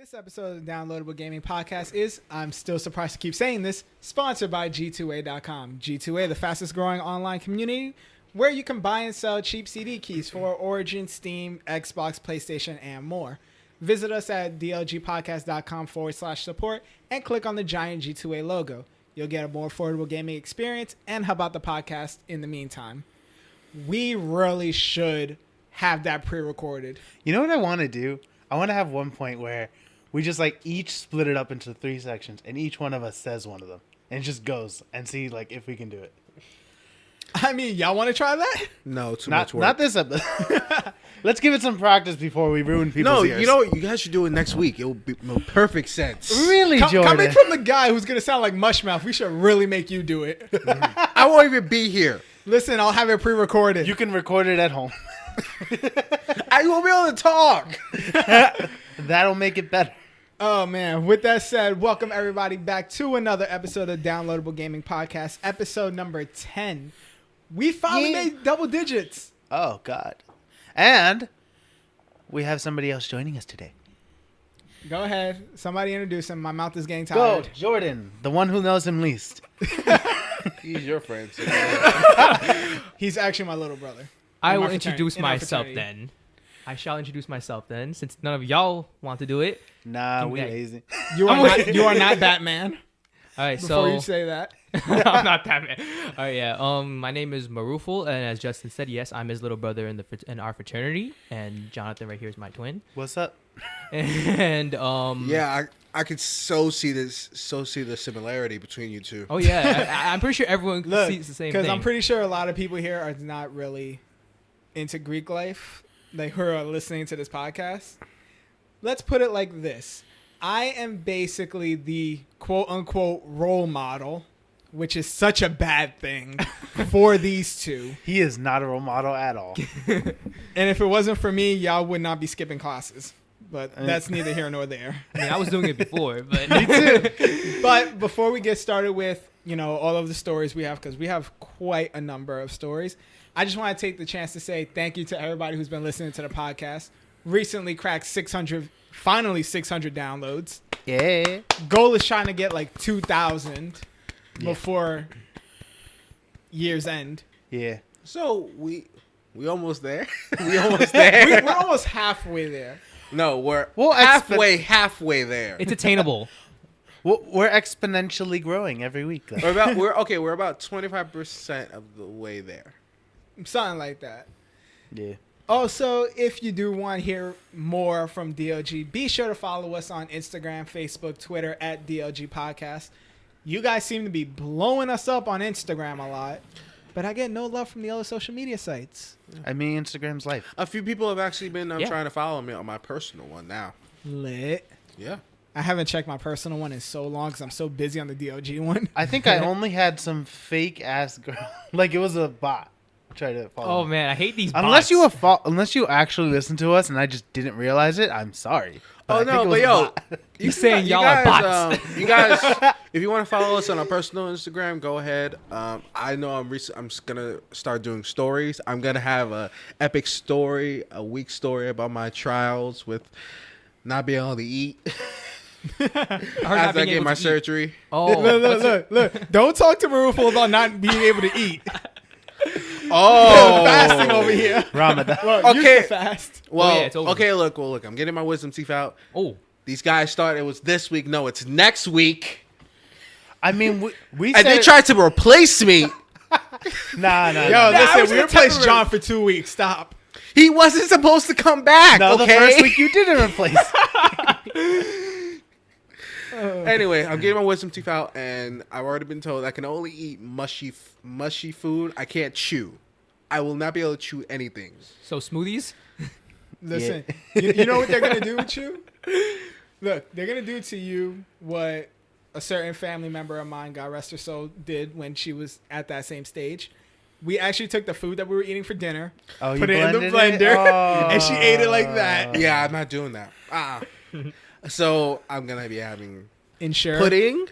This episode of the Downloadable Gaming Podcast is, I'm still surprised to keep saying this, sponsored by G2A.com. G2A, the fastest growing online community where you can buy and sell cheap CD keys for Origin, Steam, Xbox, PlayStation, and more. Visit us at dlgpodcast.com/support and click on the giant G2A logo. You'll get a more affordable gaming experience and help out the podcast in the meantime. We really should have that pre-recorded. You know what I want to do? I want to have one point where we just like each split it up into 3 sections and each one of us says one of them and it just goes and see like if we can do it. I mean, y'all want to try that? No, too much work. Not this episode. Let's give it some practice before we ruin people's ears. You know, you guys should do it next week. It will make perfect sense. Really, Jordan? Coming from the guy who's going to sound like Mushmouth, we should really make you do it. I won't even be here. Listen, I'll have it pre-recorded. You can record it at home. I won't be able to talk. That'll make it better. Oh, man. With that said, welcome everybody back to another episode of Downloadable Gaming Podcast, episode number 10. We finally made double digits. Oh, God. And we have somebody else joining us today. Go ahead. Somebody introduce him. My mouth is getting Go, tired. Jordan, the one who knows him least. He's your friend. So He's actually my little brother. I In will our introduce fraternity- in our myself fraternity. then. I shall introduce myself then, since none of y'all want to do it. Nah, we Okay. lazy. You are not Batman. All right, Before so you say that. I'm not that man. All right, yeah. My name is Maruful, and as Justin said, yes, I'm his little brother in our fraternity, and Jonathan right here is my twin. What's up? And yeah, I could so see the similarity between you two. oh yeah, I'm pretty sure everyone Look, sees the same thing. because I'm pretty sure a lot of people here are not really into Greek life, like who are listening to this podcast. Let's put it like this. I am basically the quote-unquote role model, which is such a bad thing for these two. He is not a role model at all. And if it wasn't for me, y'all would not be skipping classes. But that's neither here nor there. I mean, I was doing it before, but Me too. But before we get started with, all of the stories we have, because we have quite a number of stories, I just want to take the chance to say thank you to everybody who's been listening to the podcast. Recently cracked 600 downloads. Yeah. Goal is trying to get like 2,000 before year's end. Yeah. So we almost there. We almost there. We're almost halfway there. No, we're Well, halfway there. it's attainable. We're exponentially growing every week. Though. We're about 25% of the way there. Something like that. Yeah. Also, if you do want to hear more from DLG, be sure to follow us on Instagram, Facebook, Twitter at DLG Podcast. You guys seem to be blowing us up on Instagram a lot, but I get no love from the other social media sites. I mean, Instagram's life. A few people have actually been Yeah. trying to follow me on my personal one now. Lit. Yeah. I haven't checked my personal one in so long because I'm so busy on the DLG one. I think I only had some fake ass girl. Like it was a bot. Try to follow. Oh me. man, I hate these. Unless bots. unless you actually listen to us and I just didn't realize it, I'm sorry. Oh I no, think it but was a yo, bot. You saying y'all are bots. You guys, if you want to follow us on our personal Instagram, go ahead. I know I'm just gonna start doing stories. I'm gonna have a epic story, a week story about my trials with not being able to eat as I get my surgery. Oh, Look. Don't talk to Maruful about not being able to eat. Oh, Fasting over here. Ramadan. Look, Okay. you can fast. Well, yeah, it's over. okay. Look. I'm getting my wisdom teeth out. oh, These guys started. It was this week. No, it's next week. I mean, we And said they tried to replace me. Nah. Yo, I listen, was we in replaced temporary- John for 2 weeks. Stop. He wasn't supposed to come back. No, okay. the first week you didn't replace. Anyway, I'm getting my wisdom teeth out, and I've already been told I can only eat mushy food. I can't chew. I will not be able to chew anything. so smoothies. Listen, you know what they're going to do with you? Look, they're going to do to you what a certain family member of mine, God rest her soul, did when she was at that same stage. We actually took the food that we were eating for dinner, Oh, put you it in the blended blender, Oh. and she ate it like that. Yeah, I'm not doing that. So I'm gonna be having Ensure. pudding,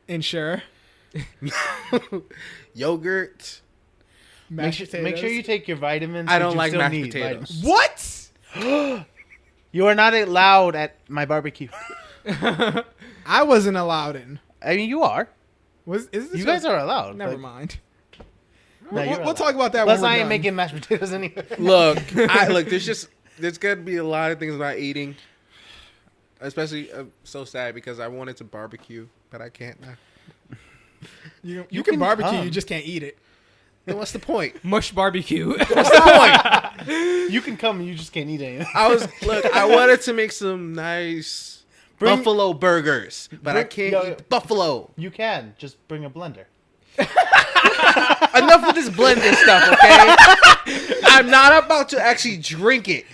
Ensure. yogurt. Mashed Make potatoes. sure you take your vitamins. I which don't you like still mashed need potatoes. vitamins. What? You You are not allowed at my barbecue. I wasn't allowed in. I mean, you are. Is this You guys are allowed. Never Like, mind. no, you're We'll allowed. talk about that Plus, when we're I ain't done. making mashed potatoes anyway. Look, there's gonna be a lot of things I'm not eating. Especially, I'm so sad because I wanted to barbecue, but I can't now. You You can can barbecue, come. you just can't eat it. Then what's the point? Mush barbecue. You can come, you just can't eat anything. I wanted to make some nice Bring- buffalo burgers, but I can't eat buffalo. You can just bring a blender. Enough of this blending stuff, okay? I'm not about to actually drink it.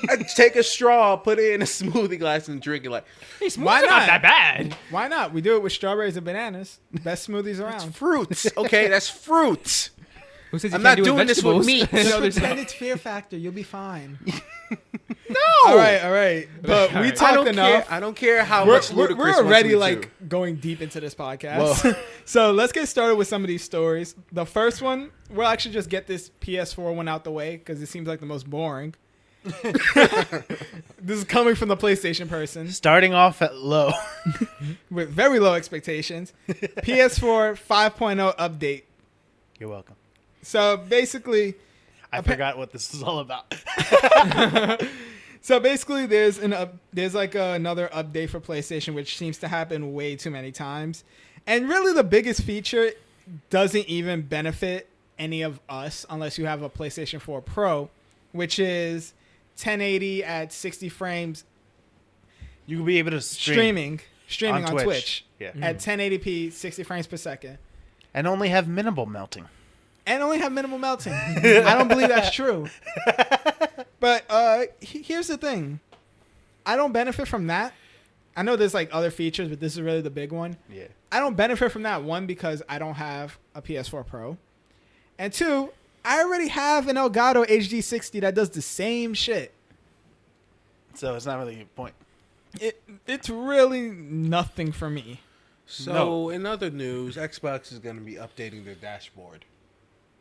I take a straw, put it in a smoothie glass, and drink it. Like Why It's not not? that bad. Why not? We do it with strawberries and bananas. Best smoothies around. fruits, okay? That's fruit. Who says you I'm can't not do it doing this with vegetables? meat. So pretend it's Fear Factor. You'll be fine. No. All right. But we All right. I talked don't enough. care. I don't care how We're, much we're, Ludacris we're wants already me like to. going deep into this podcast. So let's get started with some of these stories. The first one, we'll actually just get this PS4 one out the way because it seems like the most boring. This is coming from the PlayStation person Starting off at low. with very low expectations. PS4 5.0 update. You're welcome. So basically, I forgot what this is all about. there's like another update for PlayStation, which seems to happen way too many times. And really, the biggest feature doesn't even benefit any of us unless you have a PlayStation 4 Pro, which is 1080 at 60 frames You will be able to streaming on Twitch Yeah. at 1080p, 60 frames per second. And only have minimal melting. And only have minimal melting. I don't believe that's true. But here's the thing. I don't benefit from that. I know there's like other features, but this is really the big one. Yeah. I don't benefit from that, one, because I don't have a PS4 Pro. And two, I already have an Elgato HD60 that does the same shit. So it's not really a point. It's really nothing for me. So, No. in other news, Xbox is going to be updating their dashboard.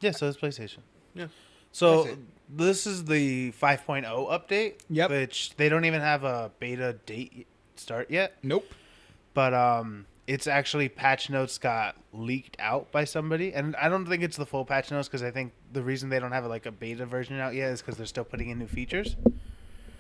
Yeah, so it's PlayStation. Yeah. So That's it. this is the 5.0 update. Yep. Which they don't even have a beta date start yet. Nope. But it's actually patch notes got leaked out by somebody, and I don't think it's the full patch notes because I think the reason they don't have like a beta version out yet is because they're still putting in new features.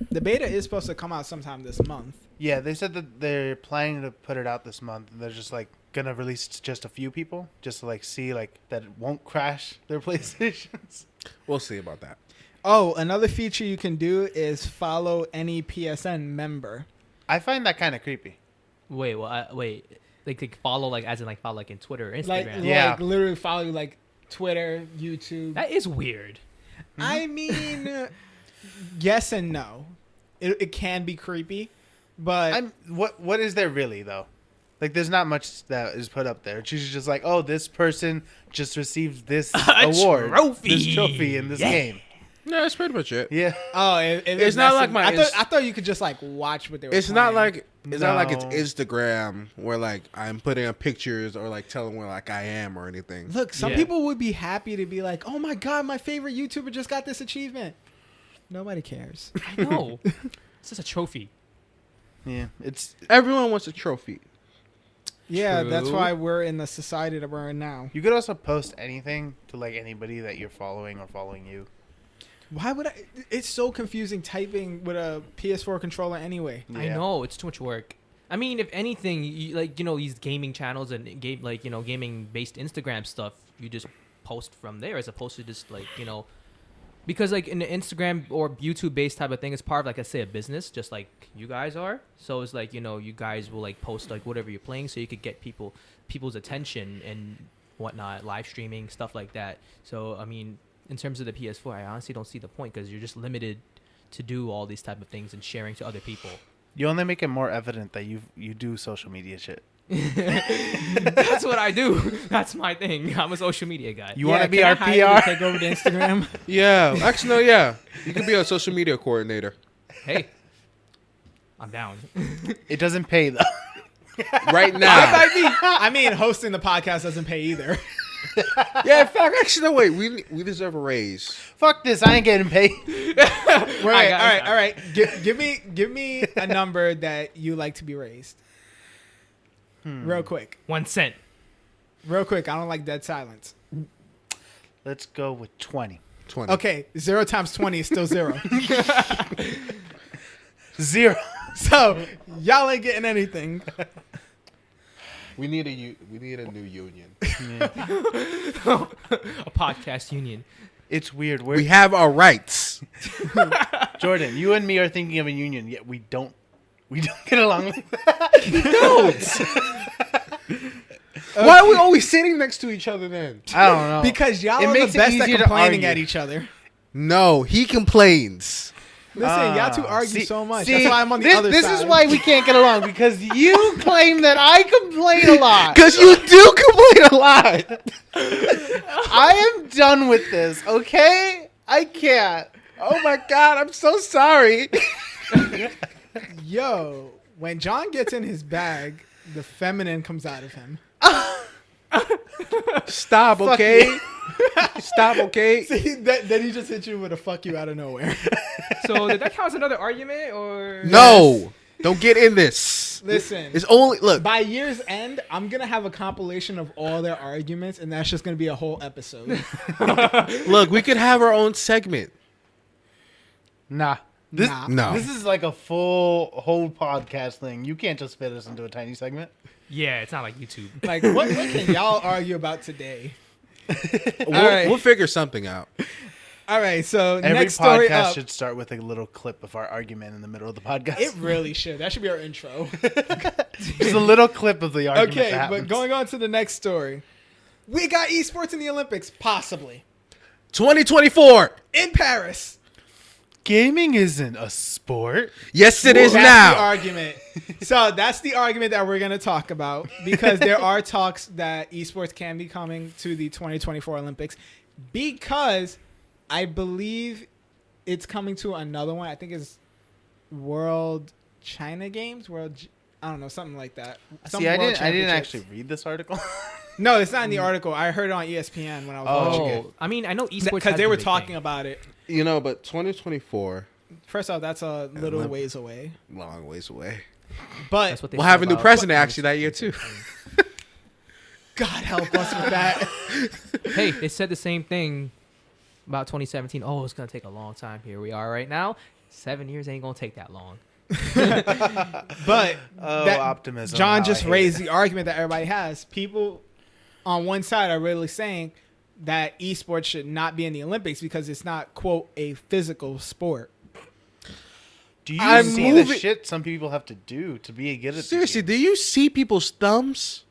The beta is supposed to come out sometime this month. Yeah, they said that they're planning to put it out this month. And they're just like gonna release just a few people just to like see like that it won't crash their PlayStations. We'll see about that. Oh, another feature you can do is follow any PSN member. I find that kind of creepy. Wait, like follow, like as in like follow, like in Twitter or Instagram. Like, Yeah. like literally follow you like Twitter, YouTube. That is weird. I mean, yes and no. It can be creepy, but What is there really though? Like, there's not much that is put up there. She's just like, oh, this person just received this award, this trophy in this game. Yeah, that's pretty much it. Yeah, oh, It's not like my I thought you could just like watch what they were. It's not playing. like it's not like it's No. Instagram where like I'm putting up pictures or like telling where like I am or anything. Look, some Yeah. people would be happy to be like, "Oh my god, my favorite YouTuber just got this achievement." Nobody cares. I know. It's just a trophy. yeah. It's Everyone wants a trophy. Yeah, that's True. why we're in the society that we're in now. you could also post anything to like anybody that you're following or following you. Why would I? It's so confusing typing with a PS4 controller anyway. I Yeah. know, it's too much work. I mean, if anything, these gaming channels and gaming based Instagram stuff, you just post from there as opposed to just because like in the Instagram or YouTube based type of thing, it's part of, like I say, a business, just like you guys are. So it's like, you guys will like post like whatever you're playing so you could get people's attention and whatnot, live streaming, stuff like that. So I mean, in terms of the PS4, I honestly don't see the point because you're just limited to do all these type of things and sharing to other people. You only make it more evident that you do social media shit. That's what I do. That's my thing. I'm a social media guy. You want to be can I our hire you to PR? Take over the Instagram. Yeah, actually, no, yeah. You could be a social media coordinator Hey, I'm down. It doesn't pay though. right now. I mean, hosting the podcast doesn't pay either. Yeah, in fact, actually, no, wait. We deserve a raise. Fuck this. I ain't getting paid. Wait, I all got right. Give me a number that you like to be raised. Real quick. 1 cent. Real quick. I don't like dead silence. Let's go with 20. 20. Okay, 0 times 20 is still 0. 0. So y'all ain't getting anything. We need a new union. A podcast union. It's weird. We have our rights. Jordan, you and me are thinking of a union, yet we don't get along like that. Why are we always sitting next to each other then? I don't know. Because y'all It are makes the it best at easier to complaining argue. at each other. No, he complains. Listen, y'all two argue so much. See, That's why I'm on the this, other this side. is why we can't get along, because you claim that I complain a lot. Because you do complain a lot. I am done with this, okay? I can't. Oh my God, I'm so sorry. Yo, when John gets in his bag, the feminine comes out of him. Stop, okay? Stop, okay? See, then he just hit you with a fuck you out of nowhere. So did that count as another argument or? No, don't get in this. Listen, It's only look. by year's end, I'm going to have a compilation of all their arguments, and that's just going to be a whole episode. Look, we could have our own segment. Nah. No. This is like a whole podcast thing. You can't just fit us into a tiny segment. Yeah, it's not like YouTube. Like, what can y'all argue about today? We'll, right. we'll figure something out. All right, so Every next story podcast up. should start with a little clip of our argument in the middle of the podcast. It really should. That should be our intro. Just a little clip of the argument. Okay, that but happens. going on to the next story. We got esports in the Olympics, possibly. 2024. In Paris. Gaming isn't a sport. Yes, it is That's now. the argument. So that's the argument that we're going to talk about because there are talks that esports can be coming to the 2024 Olympics because I believe it's coming to another one. I think it's World China Games, I don't know, something like that. Some See, I World didn't Championships. actually read this article. No, it's not in the article. I heard it on ESPN when I was watching it. Oh, I mean, I know esports Because has they been were a big talking thing. about it. You know, but 2024, First off, that's a little Olymp- ways away. long ways away. But That's what they We'll say have a new about- president actually that year too. God help us with that. Hey, they said the same thing about 2017. Oh, it's gonna take a long time. Here we are right now. 7 years ain't gonna take that long. But Oh, that- optimism. John How I just hate raised it. the argument that everybody has. People on one side are really saying that esports should not be in the Olympics because it's not, quote, a physical sport. Do you I'm see moving- the shit some people have to do to be good at Seriously, these do you see people's thumbs?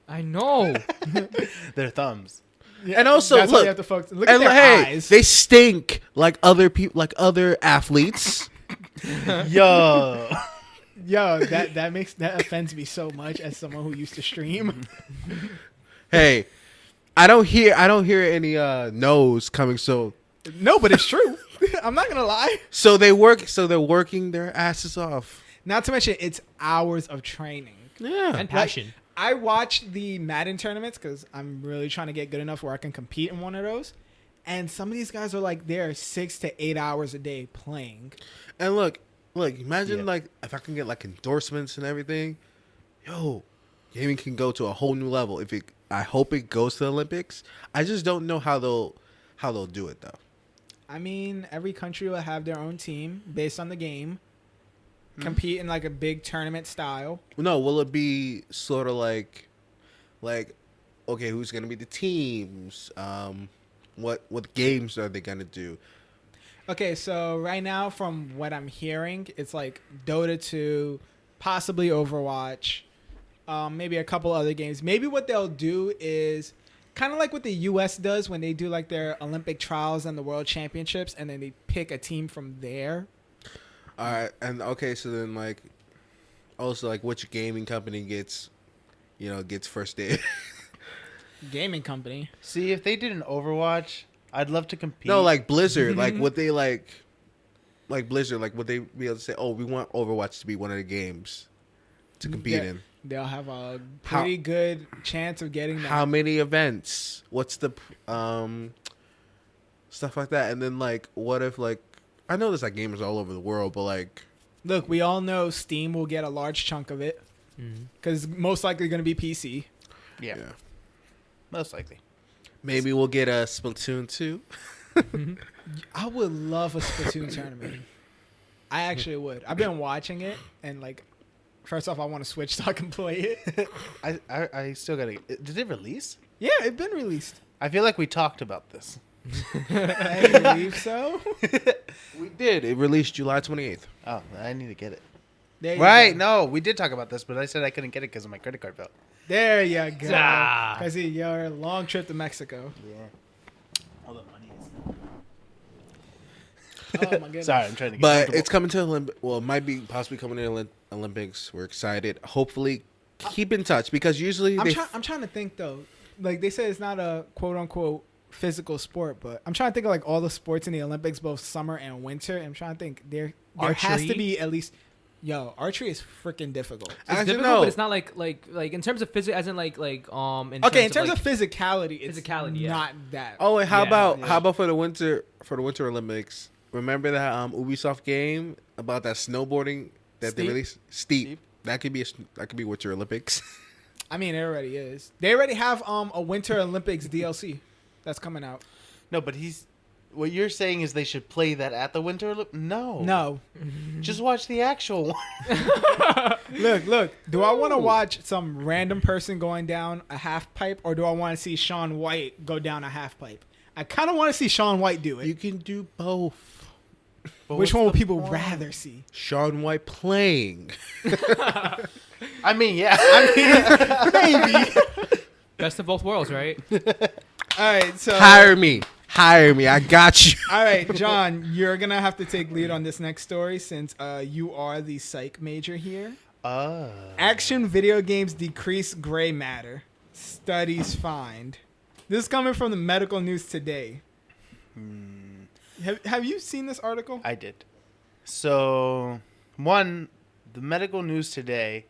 I know. games? Their thumbs. And also, That's why look, you have to focus. Look at and their hey, eyes. they stink like other people, like other athletes. Yo. Yo, that offends me so much as someone who used to stream. Hey, I don't hear any no's coming. So No, but it's true. I'm not gonna lie. they're working their asses off. Not to mention, it's hours of training. Yeah, And passion. I watch the Madden tournaments because I'm really trying to get good enough where I can compete in one of those. And some of these guys are like there 6 to 8 hours a day playing. and look, imagine Yeah. like if I can get like endorsements and everything. Yo, gaming can go to a whole new level. I hope it goes to the Olympics. I just don't know how they'll do it though. I mean, every country will have their own team based on the game, compete in like a big tournament style. No, will it be sort of like, okay, who's gonna be the teams? What games are they gonna do? Okay, so right now, from what I'm hearing, it's like Dota 2, possibly Overwatch, maybe a couple other games. Maybe what they'll do is kind of like what the U.S. does when they do like their Olympic trials and the World Championships, and then they pick a team from there. All right, and okay, so then like, also like which gaming company gets first day? Gaming company. See, if they did an Overwatch, I'd love to compete. No, like Blizzard, like would they like Blizzard, like would they be able to say, oh, we want Overwatch to be one of the games to compete Yeah. in? they'll have a pretty good chance of getting that. How many events? What's the stuff like that? And then like, what if like, I know there's like gamers all over the world, but like, Look, we all know Steam will get a large chunk of it because most likely going to be PC. Yeah. Most likely. Maybe we'll get a Splatoon 2. I would love a Splatoon tournament. I actually would. I've been watching it, and like, first off, I want to Switch so I can play it. I still gotta. Did it release? Yeah, it's been released. I feel like we talked about this. I believe so. We did. It released July 28th. Oh, I need to get it. There you Right? go. No, we did talk about this, but I said I couldn't get it because of my credit card bill. There you go. Ah. Because your long trip to Mexico. Yeah. All the money Oh my goodness. Sorry, I'm trying to get But comfortable. it's coming to Olympic. Well, it might be possibly coming to Olympics. We're excited. Hopefully, keep in touch because usually I'm trying to think though. Like they said, it's not a quote unquote physical sport, but I'm trying to think of like all the sports in the Olympics, both summer and winter. And I'm trying to think there has to Archery? be at least. Yo, archery is freaking difficult. It's Actually, difficult, no. but it's not like in terms of physics, as in like Okay, in terms of physicality, it's Physicality, yeah. not that. Oh, wait, how Yeah, about for the winter Olympics? Remember that Ubisoft game about that snowboarding that they Steep? released? Steep. That could be Winter Olympics. I mean, it already is. They already have a Winter Olympics DLC that's coming out. No, but what you're saying is they should play that at the Winter Olympics? No. No, Just watch the actual one. look. Do I want to watch some random person going down a half pipe, or do I want to see Shaun White go down a half pipe? I kind of want to see Shaun White do it. You can do both. But Which what's one would the people point? rather see? Shaun White playing. I mean, yeah. Maybe. best of both worlds, right? All right, so Hire me. I got you. all right, John, you're gonna have to take lead on this next story since you are the psych major here. Action video games decrease gray matter. Studies find. This is coming from the Medical News Today. Have you seen this article? I did. So, the medical news today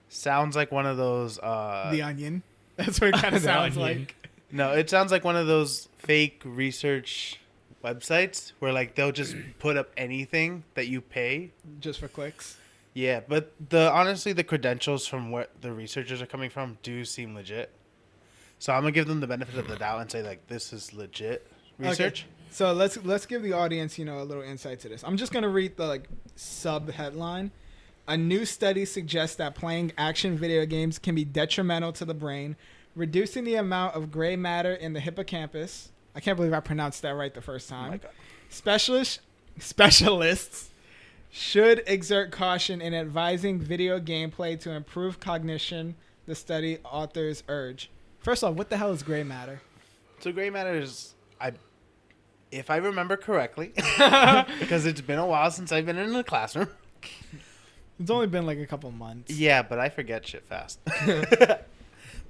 sounds like one of those. The Onion. That's what it kind of The sounds Onion. like. No, it sounds like one of those fake research websites where like they'll just put up anything that you pay. Just for clicks. Yeah, but honestly, the credentials from where the researchers are coming from do seem legit. So I'm gonna give them the benefit of the doubt and say like this is legit research. Okay. So let's give the audience, a little insight to this. I'm just gonna read the sub headline. A new study suggests that playing action video games can be detrimental to the brain, reducing the amount of gray matter in the hippocampus. I can't believe I pronounced that right the first Oh time. my god. Specialists should exert caution in advising video gameplay to improve cognition, the study authors urge. First off, what the hell is gray matter? So gray matter is if I remember correctly, because it's been a while since I've been in the classroom. It's only been like a couple months. Yeah, but I forget shit fast.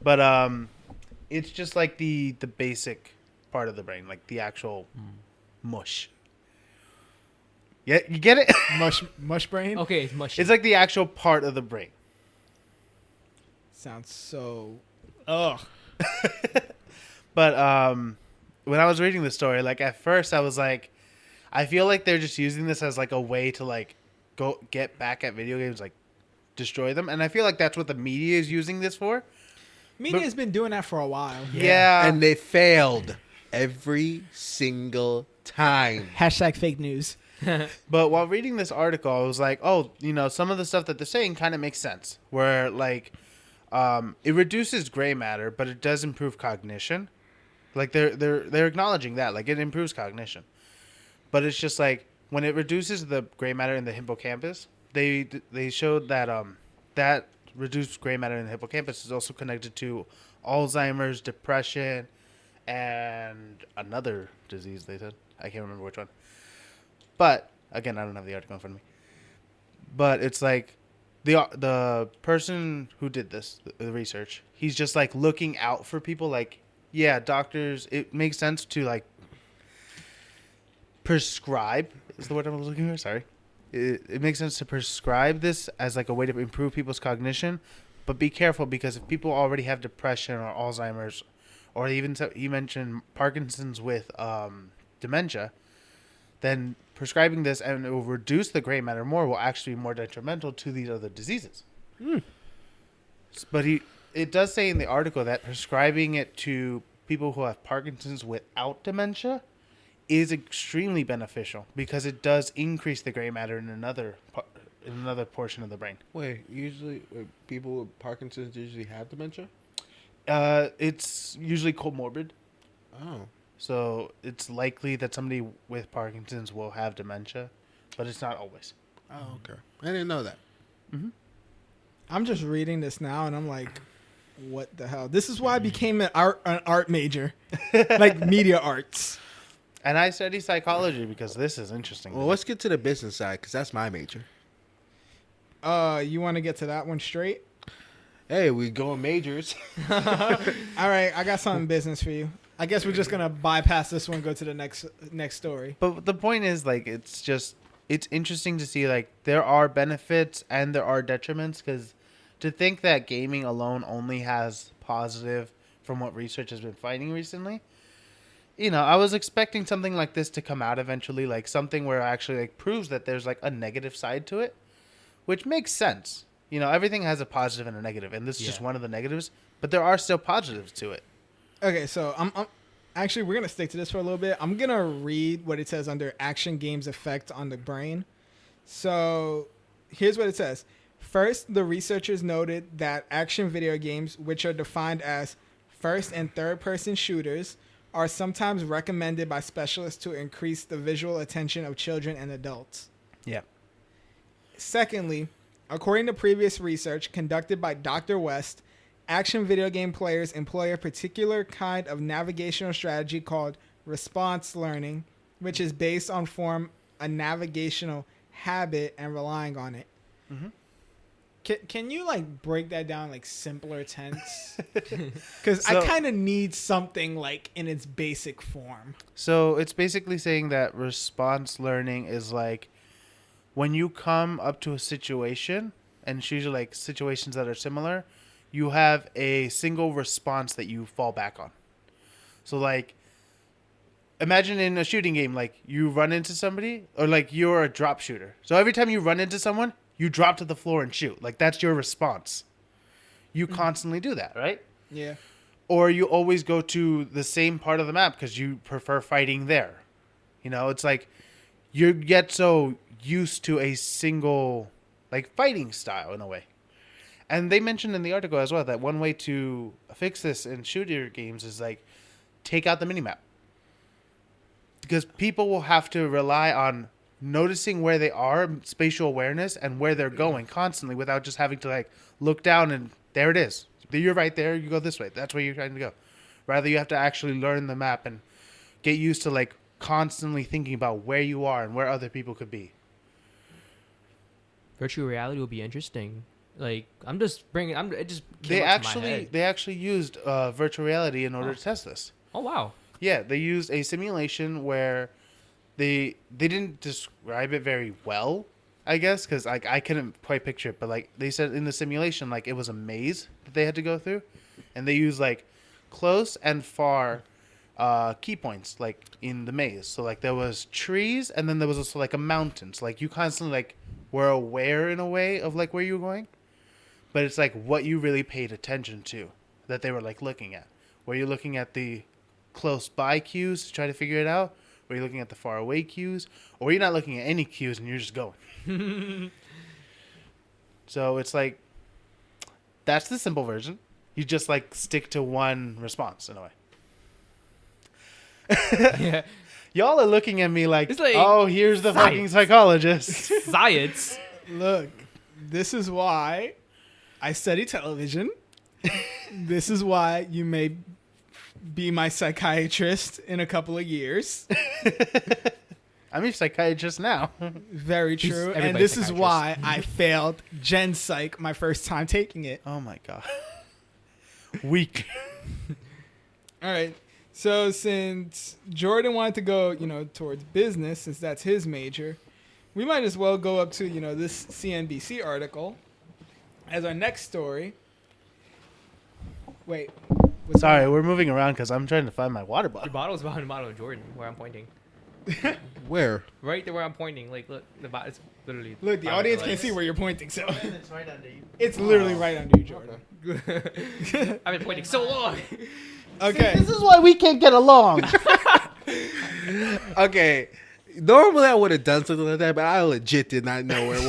But it's just like the basic part of the brain, like the actual mush. Yeah, you get it? Mush brain? Okay, it's mushy. It's like the actual part of the brain. Sounds so... Ugh. But when I was reading the story, like at first I was like, I feel like they're just using this as like a way to like go get back at video games, like destroy them. And I feel like that's what the media is using this for. Media's been doing that for a while. Yeah. And they failed every single time. Hashtag fake news. But while reading this article, I was like, oh, some of the stuff that they're saying kind of makes sense. Where like, it reduces gray matter, but it does improve cognition. Like they're acknowledging that, like it improves cognition. But it's just like when it reduces the gray matter in the hippocampus, they showed that that reduced gray matter in the hippocampus is also connected to Alzheimer's, depression, and another disease. They said, I can't remember which one. But again, I don't have the article in front of me. But it's like the person who did this, the research, he's just like looking out for people. Like, yeah, doctors. It makes sense to like prescribe. Is the word I'm looking for? Sorry. It makes sense to prescribe this as like a way to improve people's cognition, But be careful, because if people already have depression or Alzheimer's, or even you mentioned Parkinson's with dementia, then prescribing this and it will reduce the gray matter more will actually be more detrimental to these other diseases. But it does say in the article that prescribing it to people who have Parkinson's without dementia is extremely beneficial, because it does increase the gray matter in another portion of the brain. Wait, usually people with Parkinson's usually have dementia? It's usually comorbid. Oh. So it's likely that somebody with Parkinson's will have dementia, but it's not always. Oh, okay. I didn't know that. I'm just reading this now, and I'm like, what the hell? This is why I became an art major, like media arts. And I study psychology because this is interesting. Well, let's get to the business side, because that's my major. You want to get to that one straight? Hey, we going majors. All right, I got something business for you. I guess we're just gonna bypass this one, go to the next story. But the point is, like, it's interesting to see, like, there are benefits and there are detriments, because to think that gaming alone only has positive from what research has been finding recently, I was expecting something like this to come out eventually, like something where it actually like proves that there's like a negative side to it, which makes sense. Everything has a positive and a negative, and this is just one of the negatives, but there are still positives to it. Okay, so I'm actually, we're gonna stick to this for a little bit. I'm gonna read what it says under action games effect on the brain. So here's what it says. First, the researchers noted that action video games, which are defined as first and third person shooters, are sometimes recommended by specialists to increase the visual attention of children and adults. Yeah. Secondly, according to previous research conducted by Dr. West, action video game players employ a particular kind of navigational strategy called response learning, which is based on form a navigational habit and relying on it. Mm-hmm. Can you like break that down like simpler tense? Because I kind of need something like in its basic form. So it's basically saying that response learning is like when you come up to a situation, and it's usually like situations that are similar, you have a single response that you fall back on. So like, imagine in a shooting game, like you run into somebody, or like you're a drop shooter. So every time you run into someone, you drop to the floor and shoot. Like that's your response. You constantly do that, right? Yeah. Or you always go to the same part of the map because you prefer fighting there. It's like you get so used to a single like fighting style in a way. And they mentioned in the article as well that one way to fix this in shooter games is like take out the minimap. Because people will have to rely on noticing where they are, spatial awareness, and where they're going constantly without just having to like look down and there it is. You're right there. You go this way. That's where you're trying to go. Rather, you have to actually learn the map and get used to like constantly thinking about where you are and where other people could be. Virtual reality will be interesting. Like it just came up They to my head. actually used virtual reality in order to test this. Oh wow. Yeah, they used a simulation where they didn't describe it very well, I guess, because like I couldn't quite picture it. But like they said in the simulation, like it was a maze that they had to go through, and they used like close and far key points like in the maze. So like there was trees, and then there was also like a mountain. So like you constantly like were aware in a way of like where you were going, but it's like what you really paid attention to that they were like looking at. Were you looking at the close by cues to try to figure it out? Or are you looking at the far away cues? Or are you not looking at any cues and you're just going? So it's like, that's the simple version. You just like stick to one response in a way. Yeah. Y'all are looking at me like, It's like oh, here's the fucking science. psychologist. Science. Look, this is why I study television. This is why you may be my psychiatrist in a couple of years. I'm a psychiatrist now. Very He's true. And everybody's this is why I failed Gen Psych my first time taking it. Oh my God. Weak. All right. So since Jordan wanted to go, towards business, since that's his major, we might as well go up to, this CNBC article as our next story. Wait. what's Sorry, going we're moving around because I'm trying to find my water Your bottle. bottle's behind the bottle of Jordan, where I'm pointing. Where? Right there where I'm pointing. Like, look, the bottle is literally. on? Look, the behind audience the can't legs. see where you're pointing, so It's right under you. it's literally right under you, Jordan. I've been pointing so long. Okay. This is why we can't get along. Okay. Normally I would have done something like that, but I legit did not know where it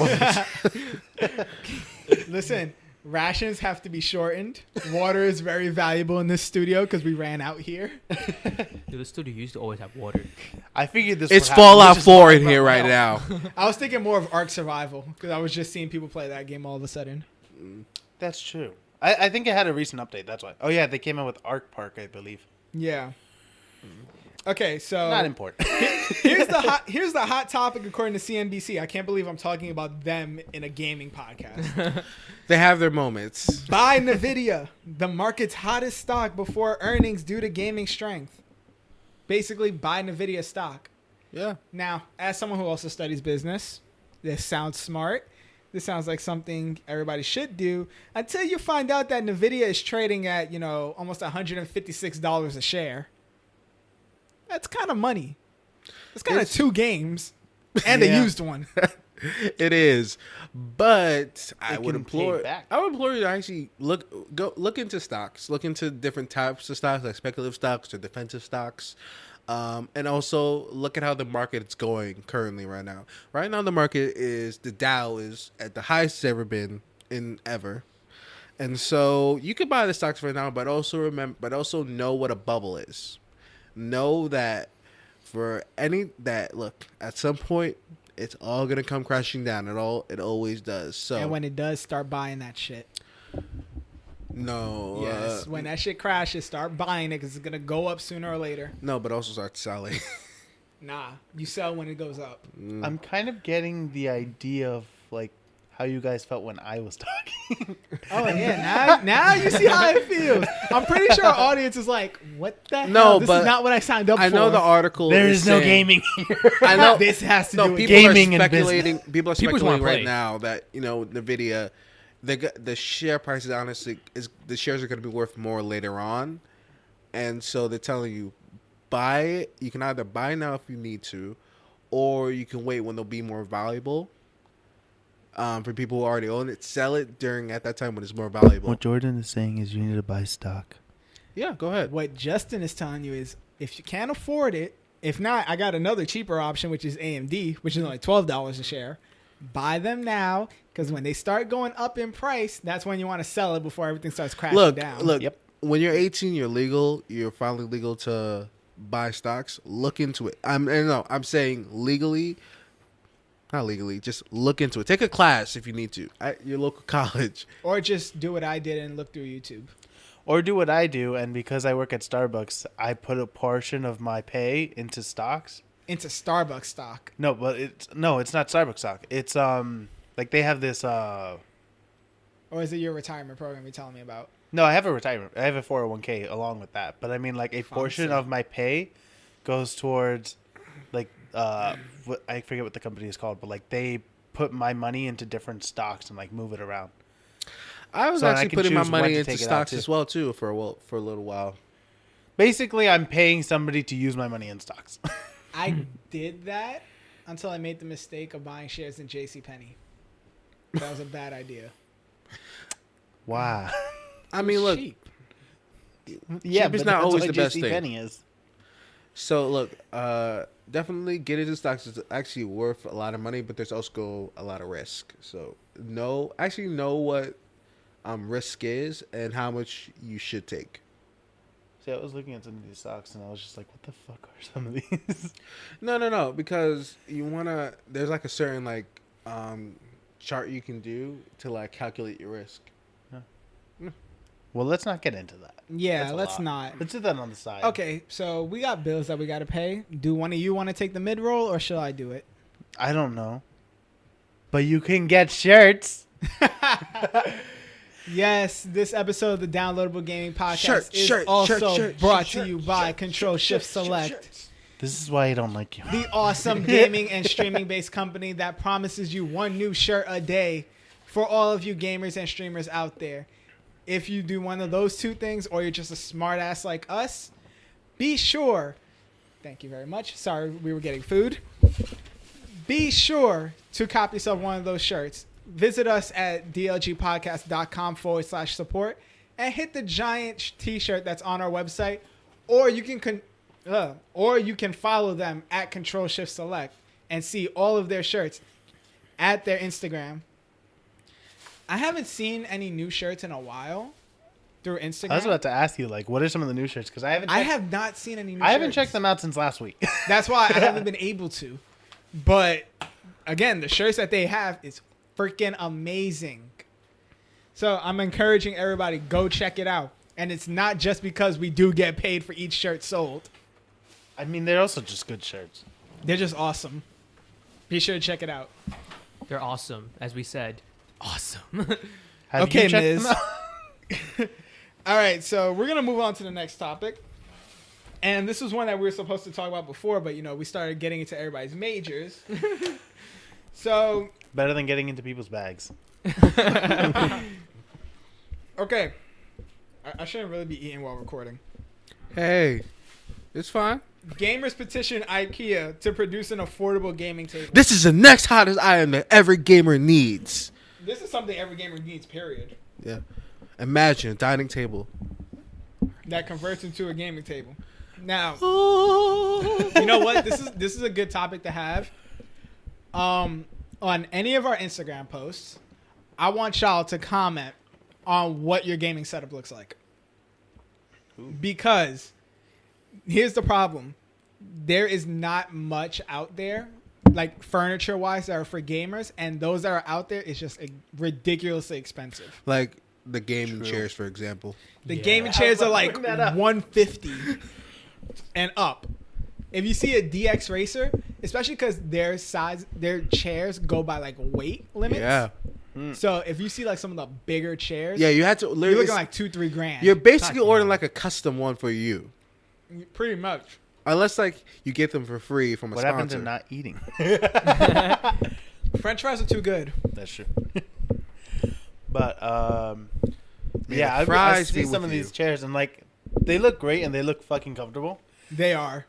was. Listen, rations have to be shortened. Water is very valuable in this studio because we ran out here. Dude, the studio used to always have water. I figured this. It's would happen, Fallout which is 4 why I in brought here my right help. now. I was thinking more of Ark Survival because I was just seeing people play that game all of a sudden. That's true. I think it had a recent update. That's why. Oh yeah, they came out with Ark Park, I believe. Yeah. Okay, so Not important. here's the hot topic according to CNBC. I can't believe I'm talking about them in a gaming podcast. They have their moments. Buy Nvidia, the market's hottest stock before earnings due to gaming strength. Basically, buy Nvidia stock. Yeah. Now, as someone who also studies business, this sounds smart. This sounds like something everybody should do until you find out that Nvidia is trading at, almost $156 a share. That's kind of money. That's kind of It's- 2 games and Yeah. a used one. It is, but I It would can pay implore. back. I would implore you to actually look into stocks. Look into different types of stocks, like speculative stocks or defensive stocks, and also look at how the market is going currently right now. Right now, the market the Dow is at the highest it's ever been in ever, and so you could buy the stocks right now, but also know what a bubble is. Know that look, at some point it's all gonna come crashing down. It always does. So And when it does, start buying that shit. no, Yes, when that shit crashes, start buying it because it's going to go up sooner or later. no, but also start selling. Nah, you sell when it goes up. I'm kind of getting the idea of like how you guys felt when I was talking. Oh, yeah, now you see how it feels. I'm pretty sure our audience is like, what the No, hell? This but is not what I signed up for. I know the article. There is is no saying- gaming here. I know This has to do with people gaming are and speculating. People are People just wanna speculating right play. now that Nvidia, the share price is honestly the shares are going to be worth more later on, and so they're telling you buy it. You can either buy now if you need to, or you can wait when they'll be more valuable. For people who already own it, sell it at that time when it's more valuable. What Jordan is saying is you need to buy stock. Yeah, go ahead. What Justin is telling you is if you can't afford it, if not, I got another cheaper option, which is AMD, which is only $12 a share. Buy them now because when they start going up in price, that's when you want to sell it before everything starts crashing down. Look. Yep. When you're 18, you're legal. You're finally legal to buy stocks. Look into it. I'm saying legally. Not legally, just look into it. Take a class if you need to at your local college. Or just do what I did and look through YouTube. Or do what I do, and because I work at Starbucks, I put a portion of my pay into stocks. Into Starbucks stock. No, but it's not Starbucks stock. It's like they have this Or is it your retirement program you're telling me about? No, I have a retirement. I have a 401k along with that. But I mean, like a portion Fancy. of my pay goes towards, like, I forget what the company is called, but like they put my money into different stocks and like move it around. I was So I actually can putting my choose when money to into take it out, stocks too. as well too for a little while. Basically, I'm paying somebody to use my money in stocks. I did that until I made the mistake of buying shares in JCPenney. That was a bad idea. Wow. I mean, look. Cheap. Yeah, Cheap is but not that's always what the best thing. JCPenney is. So look, definitely get into stocks. It's actually worth a lot of money, but there's also a lot of risk. So know what risk is and how much you should take. See, I was looking at some of these stocks and I was just like, what the fuck are some of these? No, because there's like a certain chart you can do to like calculate your risk. Well, let's not get into that. Yeah, That's a let's lot. not. Let's do that on the side. Okay, so we got bills that we got to pay. Do one of you want to take the mid roll or should I do it? I don't know. But you can get shirts. Yes, this episode of the Downloadable Gaming Podcast is Shirt, also shirt, brought shirt, to you shirt, by shirt, Control Shift shirt, Select, This is why I don't like you. the awesome gaming and streaming based company that promises you one new shirt a day for all of you gamers and streamers out there. if you do one of those two things, or you're just a smart ass like us, be sure. Thank you very much. Sorry, we were getting food. Be sure to cop yourself one of those shirts. Visit us at dlgpodcast.com/support and hit the giant t-shirt that's on our website, or you can follow them at Control Shift Select and see all of their shirts at their Instagram. I haven't seen any new shirts in a while through Instagram. I was about to ask you, like, what are some of the new shirts? Because I have not seen any new shirts. I haven't checked them out since last week. That's why I haven't been able to. But again, the shirts that they have is freaking amazing. So I'm encouraging everybody, go check it out. And it's not just because we do get paid for each shirt sold. I mean, they're also just good shirts. They're just awesome. Be sure to check it out. They're awesome, as we said. Awesome. Have Okay, you checked Miz. them out? All right, so we're going to move on to the next topic. And this was one that we were supposed to talk about before, but, we started getting into everybody's majors. So, Better than getting into people's bags. okay. I shouldn't really be eating while recording. Hey, it's fine. Gamers petition IKEA to produce an affordable gaming table. This is the next hottest item that every gamer needs. This is something every gamer needs, period. Yeah. Imagine a dining table. That converts into a gaming table. Now, Oh. you know what? This is a good topic to have. On any of our Instagram posts, I want y'all to comment on what your gaming setup looks like. Because here's the problem. There is not much out there, like furniture-wise, that are for gamers, and those that are out there is just ridiculously expensive. Like the gaming True. chairs, for example. The Yeah. gaming chairs are like Bring that up. $150 and up. If you see a DX Racer, especially because their chairs go by like weight limits. Yeah. So if you see like some of the bigger chairs, Yeah, you had to you're literally. looking like $2-3 grand. You're basically God ordering damn. like a custom one for you. Pretty much. Unless like you get them for free from a What sponsor. happened to not eating? French fries are too good. That's true. But Man, yeah, I fries see be some with of you. these chairs and like they look great and they look fucking comfortable. They are.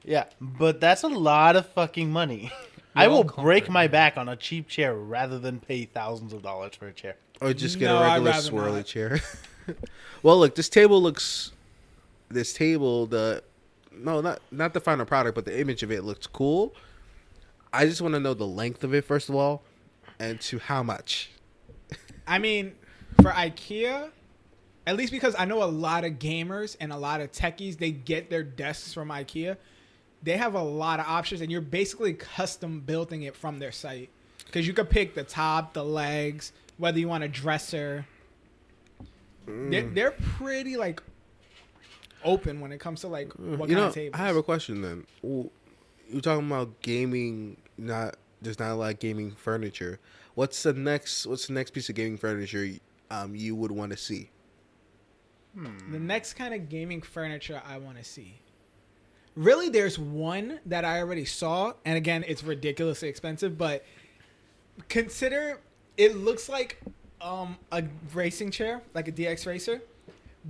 Yeah, but that's a lot of fucking money. I will break my back on a cheap chair rather than pay thousands of dollars for a chair. Or just get No, a I'd regular rather swirly not. chair. Well, look, this table, not the final product, but the image of it looks cool. I just want to know the length of it, first of all, and to how much. I mean, for IKEA, at least because I know a lot of gamers and a lot of techies, they get their desks from IKEA. They have a lot of options, and you're basically custom building it from their site. Because you could pick the top, the legs, whether you want a dresser. They're pretty, like, open when it comes to, like, what kind of tables. I have a question then. You're talking about gaming, there's not a lot of gaming furniture. What's the next piece of gaming furniture you would want to see? The next kind of gaming furniture I want to see. Really, there's one that I already saw, and again, it's ridiculously expensive, but consider it looks like a racing chair, like a DX Racer,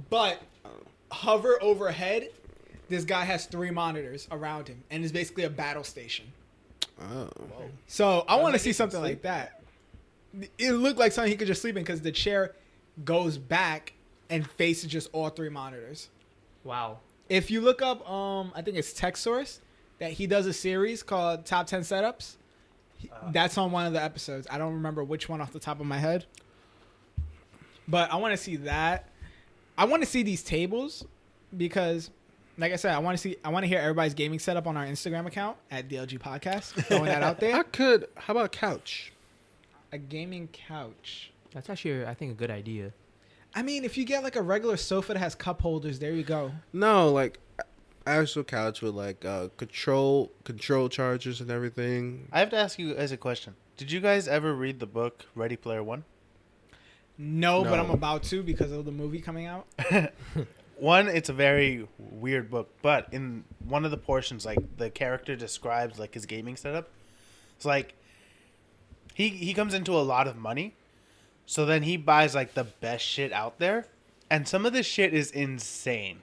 but hover overhead, this guy has 3 monitors around him, and it's basically a battle station. Oh. So I want to like see he can something sleep like that. It looked like something he could just sleep in because the chair goes back and faces just all 3 monitors. Wow. If you look up, I think it's TechSource, that he does a series called Top 10 Setups. That's on one of the episodes. I don't remember which one off the top of my head. But I want to see that. I want to see these tables because, like I said, I want to hear everybody's gaming setup on our Instagram account at DLG Podcast. Throwing that out there. How about a couch? A gaming couch. That's actually, I think, a good idea. I mean, if you get like a regular sofa that has cup holders, there you go. No, like actual couch with like control chargers and everything. I have to ask you guys a question. Did you guys ever read the book Ready Player One? No, but No. I'm about to because of the movie coming out. One, it's a very weird book, but in one of the portions, like the character describes like his gaming setup. It's like he comes into a lot of money, so then he buys like the best shit out there, And some of this shit is insane.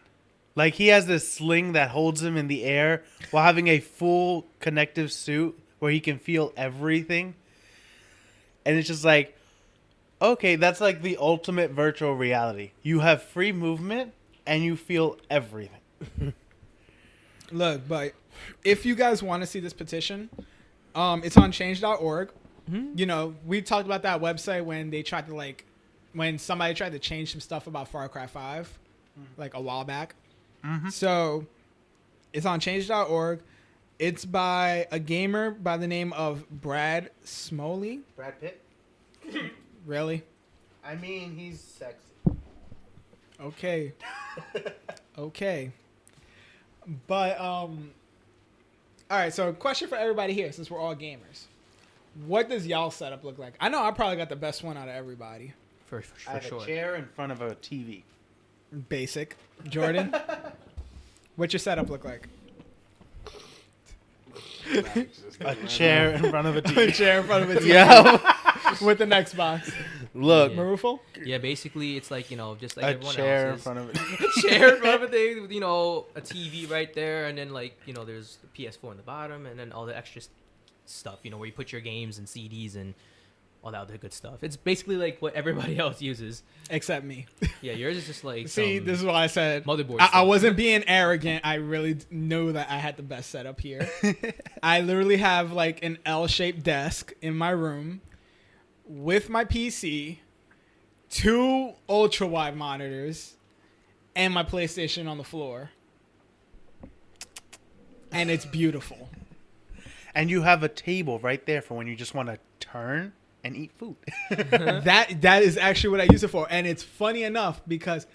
Like, he has this sling that holds him in the air while having a full connective suit where he can feel everything. And it's just like, okay, that's like the ultimate virtual reality. You have free movement and you feel everything. Look, but if you guys want to see this petition, it's on change.org. Mhm. You know, we talked about that website when they tried to when somebody tried to change some stuff about Far Cry 5 like a while back. So it's on change.org. It's by a gamer by the name of Brad Smoley. Brad Pitt? Really? I mean, he's sexy. Okay. Okay. But all right, so question for everybody here since we're all gamers. What does y'all setup look like? I know I probably got the best one out of everybody. For I have sure. a chair in front of a TV. Basic. Jordan, what's your setup look like? A chair in front of a TV. A chair in front of a TV Yeah. with an Xbox. Look, Yeah. Maruful? Yeah, basically it's like, just like A everyone chair in else's. front of it. A chair in front of a thing with, a TV right there, and then there's the PS4 in the bottom, and then all the extra stuff, where you put your games and CDs and all that other good stuff. It's basically like what everybody else uses. Except me. Yeah, yours is just like See, some this is why I said motherboard I stuff. wasn't being arrogant. I really know that I had the best setup here. I literally have like an L-shaped desk in my room with my PC, 2 ultra-wide monitors, and my PlayStation on the floor. And it's beautiful. And you have a table right there for when you just want to turn and eat food. That is actually what I use it for. And it's funny enough because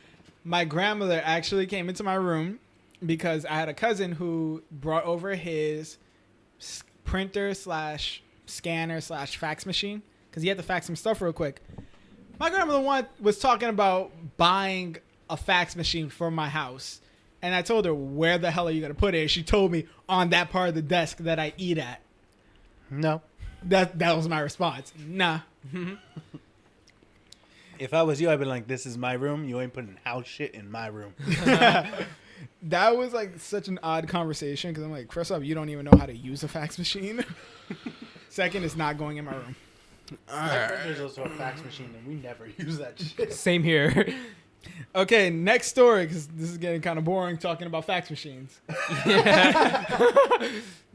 my grandmother actually came into my room because I had a cousin who brought over his printer / scanner / fax machine because he had to fax some stuff real quick. My grandmother was talking about buying a fax machine for my house. And I told her, where the hell are you going to put it? And she told me on that part of the desk that I eat at. No. That was my response. Nah. If I was you, I'd be like, this is my room. You ain't putting house shit in my room. That was like such an odd conversation because I'm like, first off, you don't even know how to use a fax machine. Second, it's not going in my room. There's also a fax machine, and we never use that shit. Same here. Okay, next story because this is getting kind of boring talking about fax machines.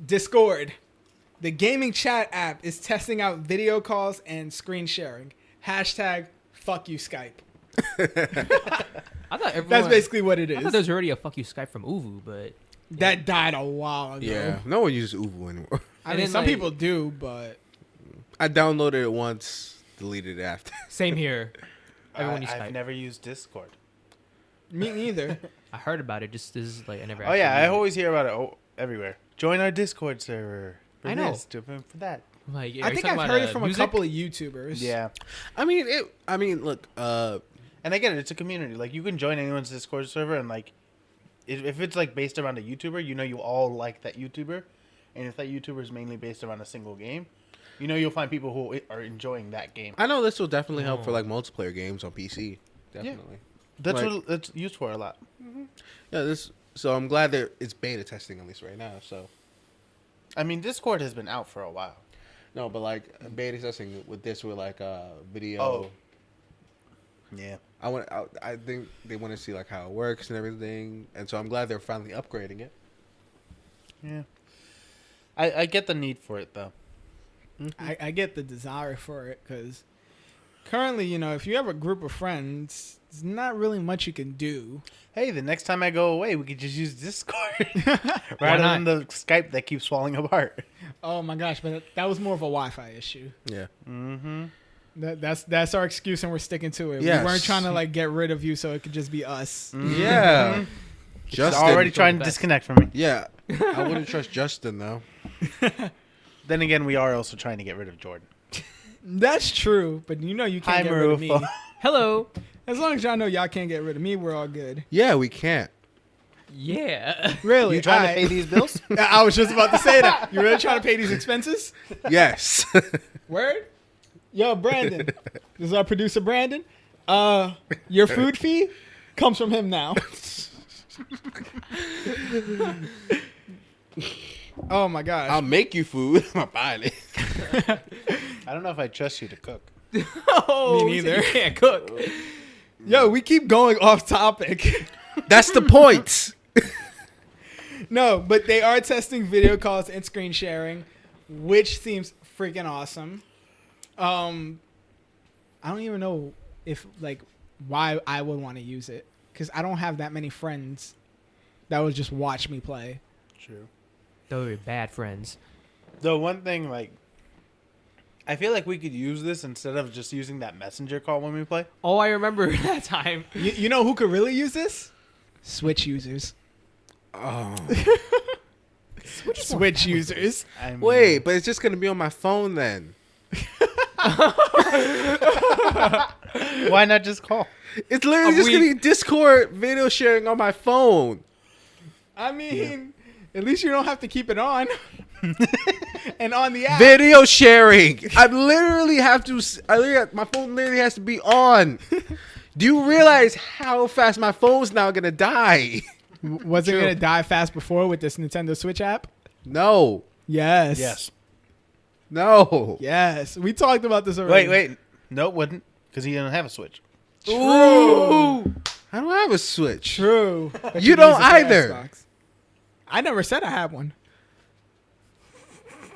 Discord. The gaming chat app is testing out video calls and screen sharing. # fuck you Skype. I thought everyone. That's basically what it I thought is. there was already a fuck you Skype from Uvu, but That died a while ago. yeah, no one uses Uvu anymore. I And mean, then, some like- people do, but I downloaded it once, deleted it after. same here. Everyone uses I've Skype. never used Discord. me neither. I heard about it. Just this is like I never. Oh, yeah. actually I used it. always hear about it everywhere. Join our Discord server. For I know. This, for that. Like, I think I've heard it from a couple of YouTubers. Yeah. I mean, look, And I get it. It's a community. Like, you can join anyone's Discord server, and, like, if it's, like, based around a YouTuber, you all like that YouTuber. And if that YouTuber is mainly based around a single game, you'll find people who are enjoying that game. I know this will definitely help for like multiplayer games on PC. Definitely. That's Like- what it's used for a lot. Yeah, so I'm glad that it's beta testing at least right now. So I mean, Discord has been out for a while. no, but like beta testing with this with like video. Oh. Yeah. I think they want to see like how it works and everything, and so I'm glad they're finally upgrading it. Yeah. I get the need for it, though. I get the desire for it because currently, if you have a group of friends, there's not really much you can do. Hey, the next time I go away, we could just use Discord Why rather not? than the Skype that keeps falling apart. Oh my gosh, but that was more of a Wi-Fi issue. Yeah. Mm-hmm. That's our excuse, and we're sticking to it. Yes. We weren't trying to like get rid of you, so it could just be us. Yeah. Just Justin. already trying to the best. disconnect from me. Yeah. I wouldn't trust Justin though. Then again, we are also trying to get rid of Jordan. That's true, but you Hi, can't get rid of me. Maruful. Hello. As long as y'all know y'all can't get rid of me, we're all good. Yeah, we can't. Yeah. Really? You trying to Alright. pay these bills? I was just about to say that. You really trying to pay these expenses? Yes. Word? Yo, Brandon. This is our producer, Brandon. Your food fee? comes from him now. Oh my gosh. I'll make you food. I'm not buying it. I don't know if I trust you to cook. Oh, Me neither. You can't cook. Yo, we keep going off topic. That's the point. No, but they are testing video calls and screen sharing, which seems freaking awesome. I don't even know if like why I would want to use it because I don't have that many friends that would just watch me play. True. Those are bad friends. The one thing, like, I feel like we could use this instead of just using that messenger call when we play. Oh, I remember that time. You know who could really use this? Switch users. Oh. Switch users. I mean, Wait, but it's just gonna be on my phone then. why not just call? It's literally just gonna be Discord video sharing on my phone. I mean, at least you don't have to keep it on. And on the app. Video sharing. I literally have to. My phone literally has to be on. Do you realize how fast my phone's now gonna die? Was it going to die fast before with this Nintendo Switch app? No. Yes. Yes. No. Yes. We talked about this already. Wait. No, it wouldn't, because he didn't have a Switch. True. I don't have a Switch. True. But You use don't it for either. Xbox. I never said I had one.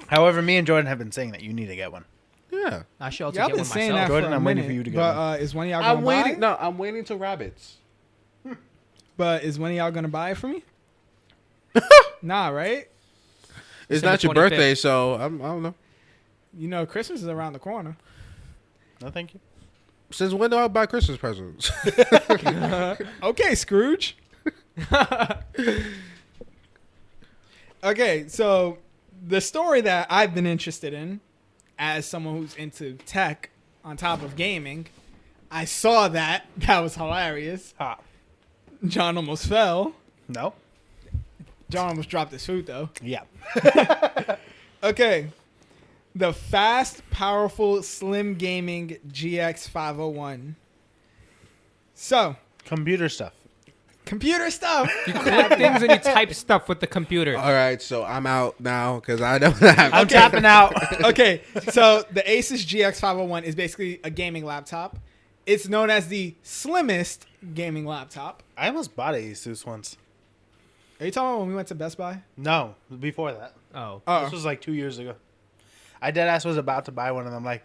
However, me and Jordan have been saying that you need to get one. Yeah. I should also Y'all get been one saying myself. that Jordan, for a I'm minute, waiting for you to get but is one of y'all going to I'm buy waiting. it? No, I'm waiting till rabbits. But is one of y'all going to buy it for me? Nah, right? It's December not your 25th. birthday, so I don't know. You know, Christmas is around the corner. No, thank you. Since when do I buy Christmas presents? Okay, Scrooge. Okay, so the story that I've been interested in as someone who's into tech on top of gaming, I saw that. That was hilarious. Ah. John almost fell. No? John almost dropped his food, though. Yeah. Okay. The fast, powerful, slim gaming GX 501. So, Computer stuff. computer stuff. You click things and you type stuff with the computer. All right, so I'm out now because I don't have. I'm tapping out. Okay, so the Asus GX 501 is basically a gaming laptop. It's known as the slimmest gaming laptop. I almost bought a Asus once. Are you talking about when we went to Best Buy? No, before that. Oh. Oh, This was like 2 years ago. I deadass was about to buy one, and I'm like,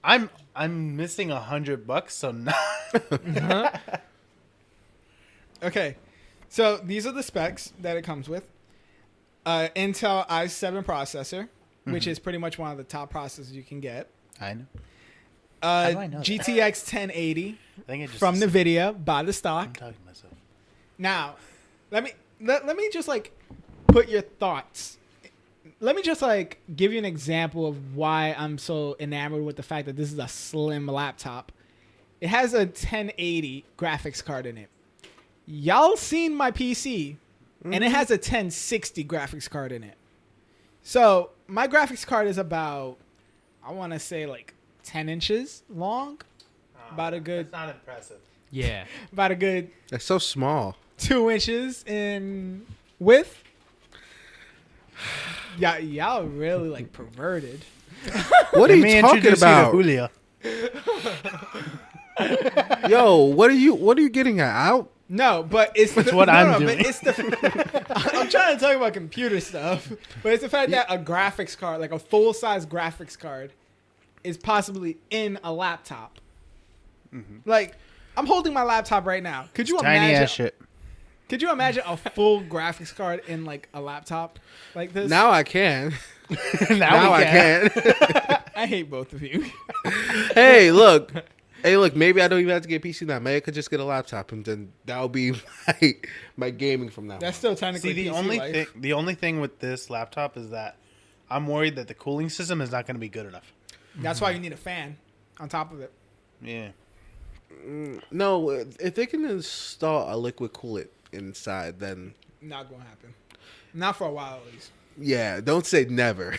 I'm missing $100, so no. okay. So these are the specs that it comes with. Intel i7 processor, which is pretty much one of the top processors you can get. I know. How do I know that? GTX 1080 I think it just from NVIDIA by the I'm stock. talking to myself. Now, let me just like put your thoughts. Let me just like give you an example of why I'm so enamored with the fact that this is a slim laptop. It has a 1080 graphics card in it. Y'all seen my PC, and it has a 1060 graphics card in it. So my graphics card is about, I want to say like 10 inches long. About a good, That's not impressive. Yeah. about a good That's so small. 2 inches in width. Yeah, y'all really like perverted. What are Let me you talking introduce about? you to Julia. Yo, what are you getting at? Out? No, but it's That's what I'm doing. But it's the. I'm trying to talk about computer stuff, but it's the fact that a graphics card, like a full size graphics card, is possibly in a laptop. Like, I'm holding my laptop right now. Could you Tiny imagine? ass shit. Could you imagine a full graphics card in like a laptop like this? Now I can. now I can. I hate both of you. Hey, look. Maybe I don't even have to get a PC now. Maybe I could just get a laptop, and then that'll be my gaming from now. That's still technically See, PC the only thing with this laptop is that I'm worried that the cooling system is not going to be good enough. That's why you need a fan on top of it. Yeah. No, if they can install a liquid coolant inside, then Not gonna happen. Not for a while at least. yeah, don't say never.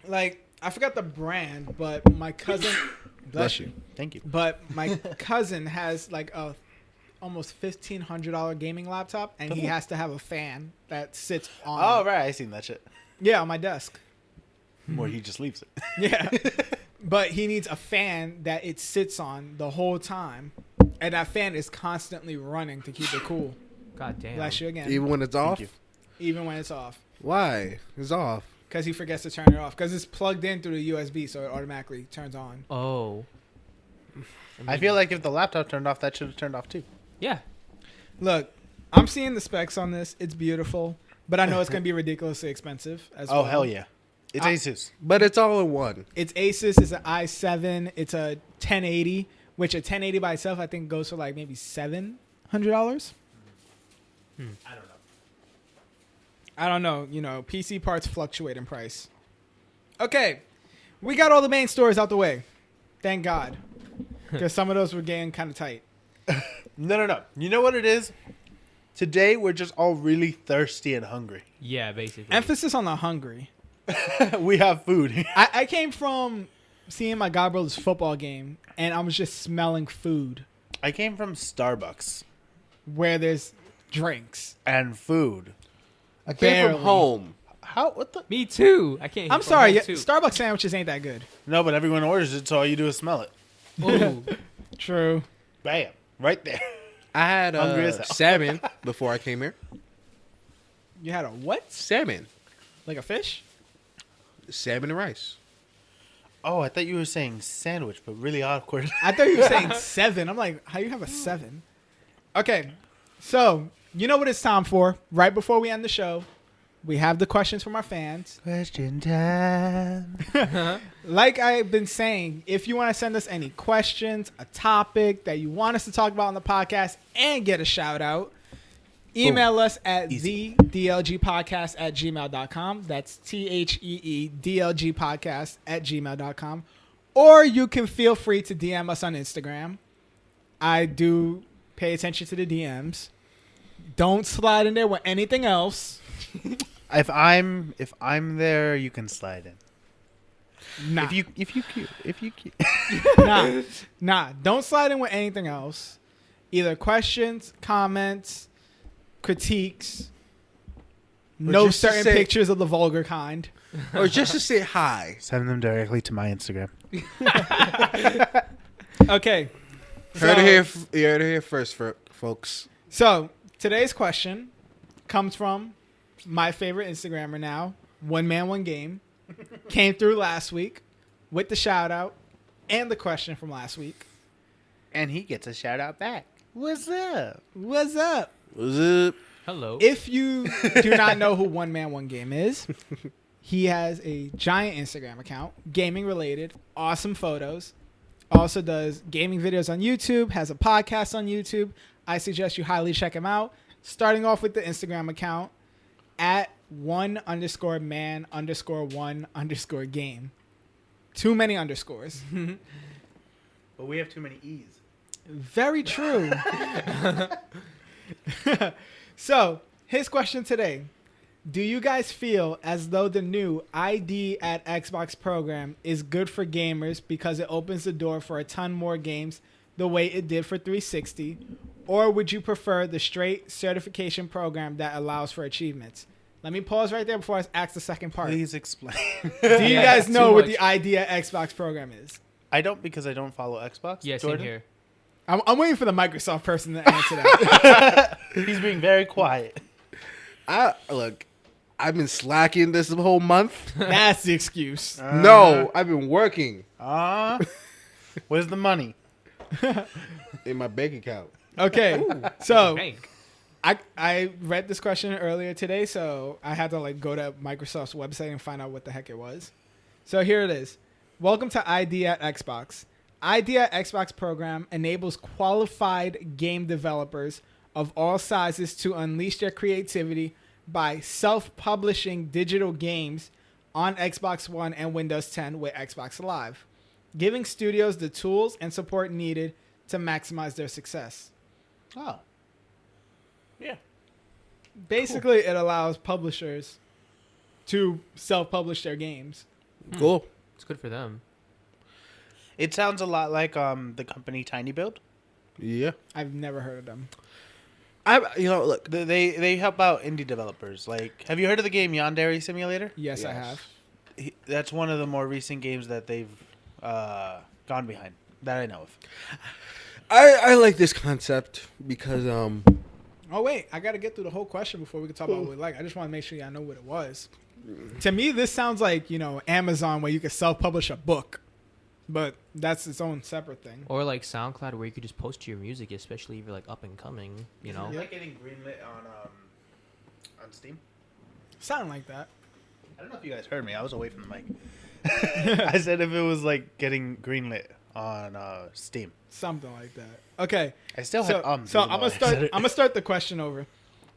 Like, I forgot the brand, but my cousin Bless you. Thank you. But my cousin has like almost $1,500 gaming laptop, and he has to have a fan that sits on. Oh, right. I seen that shit. Yeah, on my desk. Where he just leaves it. Yeah. But he needs a fan that it sits on the whole time. And that fan is constantly running to keep it cool. God damn. Bless you again. Even when it's off? you. Even when it's off. Why? It's off. Because he forgets to turn it off. Because it's plugged in through the USB, so it automatically turns on. Oh. I feel like if the laptop turned off, that should have turned off too. Yeah. Look, I'm seeing the specs on this. It's beautiful. But I know it's going to be ridiculously expensive as well. Oh, hell yeah. It's Asus. But it's all in one. It's Asus. It's an i7. It's a 1080, which a 1080 by itself I think goes for like maybe $700. I don't know. I don't know. You know, PC parts fluctuate in price. Okay, we got all the main stores out the way. Thank God, because some of those were getting kind of tight. No. You know what it is? Today, we're just all really thirsty and hungry. Yeah, basically. Emphasis on the hungry. We have food. I came from seeing my God Brothers football game, and I was just smelling food I came from Starbucks where there's drinks. and food. I came Barely. from home. How? What the? Me too. I can't. I'm sorry, Starbucks sandwiches ain't that good. No, but everyone orders it, so all you do is smell it. Ooh. True. Bam. Right there. I had Hungry as hell. salmon before I came here. You had a what? Salmon. Like a fish? Salmon and rice. Oh, I thought you were saying sandwich, but really awkward. I thought you were saying 7. I'm like, how you have a 7? Okay, so you know what it's time for. Right before we end the show, we have the questions from our fans. Question time. Like I've been saying, if you want to send us any questions, a topic that you want us to talk about on the podcast, and get a shout out, email us at thedlgpodcast@gmail.com. That's THEEDLGpodcast@gmail.com. Or you can feel free to DM us on Instagram. I do pay attention to the DMs. Don't slide in there with anything else. If I'm there, you can slide in. Nah. If you cute. Nah. Don't slide in with anything else. Either questions, comments, critiques, no just to certain say- pictures of the vulgar kind. Or just to say hi. Send them directly to my Instagram. Okay. Heard it here first, folks. So today's question comes from my favorite Instagrammer now, One Man One Game. Came through last week with the shout out and the question from last week. And he gets a shout out back. What's up? What's up? What's up? Hello. If you do not know who One Man One Game is, he has a giant Instagram account, gaming related, awesome photos. Also does gaming videos on YouTube, has a podcast on YouTube. I suggest you highly check him out. Starting off with the Instagram account at @1_man_1_game. Too many underscores. But we have too many E's. Very true. So, his question today. Do you guys feel as though the new ID at Xbox program is good for gamers because it opens the door for a ton more games the way it did for 360? Or would you prefer the straight certification program that allows for achievements? Let me pause right there before I ask the second part. Please explain. Do you Yeah, guys too know what much. the ID at Xbox program is? I don't because I don't follow Xbox. yeah, same Jordan? here. I'm waiting for the Microsoft person to answer that. He's being very quiet. Look, I've been slacking this whole month. That's the excuse. No, I've been working Where's the money? in my bank account. Okay, so Bank. I read this question earlier today, so I had to go to Microsoft's website and find out what the heck it was. So here it is. Welcome to ID at Xbox. ID at Xbox program enables qualified game developers of all sizes to unleash their creativity by self-publishing digital games on Xbox One and Windows 10 with Xbox Live, giving studios the tools and support needed to maximize their success. Oh. Yeah. Basically, it allows publishers to self-publish their games. Cool. It's good for them. It sounds a lot like the company Tiny Build. Yeah. I've never heard of them. Look. They help out indie developers. Like, have you heard of the game Yandere Simulator? Yes, I Yes. have. That's one of the more recent games that they've gone behind that I know of. I like this concept because Oh wait, I gotta get through the whole question before we can talk about what we like. I just want to make sure y'all know what it was. To me, this sounds like Amazon where you can self-publish a book, but that's its own separate thing. Or like SoundCloud, where you could just post your music, especially if you're like up and coming. You know. Like getting greenlit on Steam. Something like that. I don't know if you guys heard me. I was away from the mic. I said if it was like getting greenlit on Steam. Something like that. Okay. I still So, have so even I'm though gonna I said start. it. I'm gonna start the question over.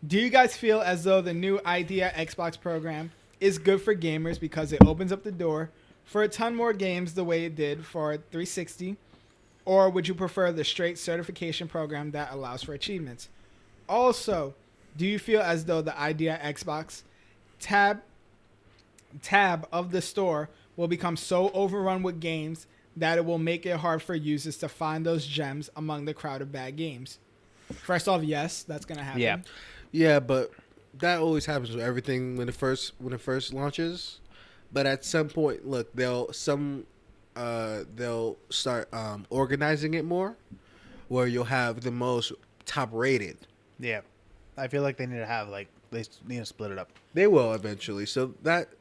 Do you guys feel as though the new Idea Xbox program is good for gamers because it opens up the door for a ton more games the way it did for 360, or would you prefer the straight certification program that allows for achievements? Also, do you feel as though the Idea Xbox tab of the store will become so overrun with games that it will make it hard for users to find those gems among the crowd of bad games? First off, yes, that's gonna happen. Yeah. yeah, but that always happens with everything when it first launches. But at some point, look, they'll start organizing it more, where you'll have the most top rated. Yeah. I feel like they need to have they need to split it up. They will eventually. So that's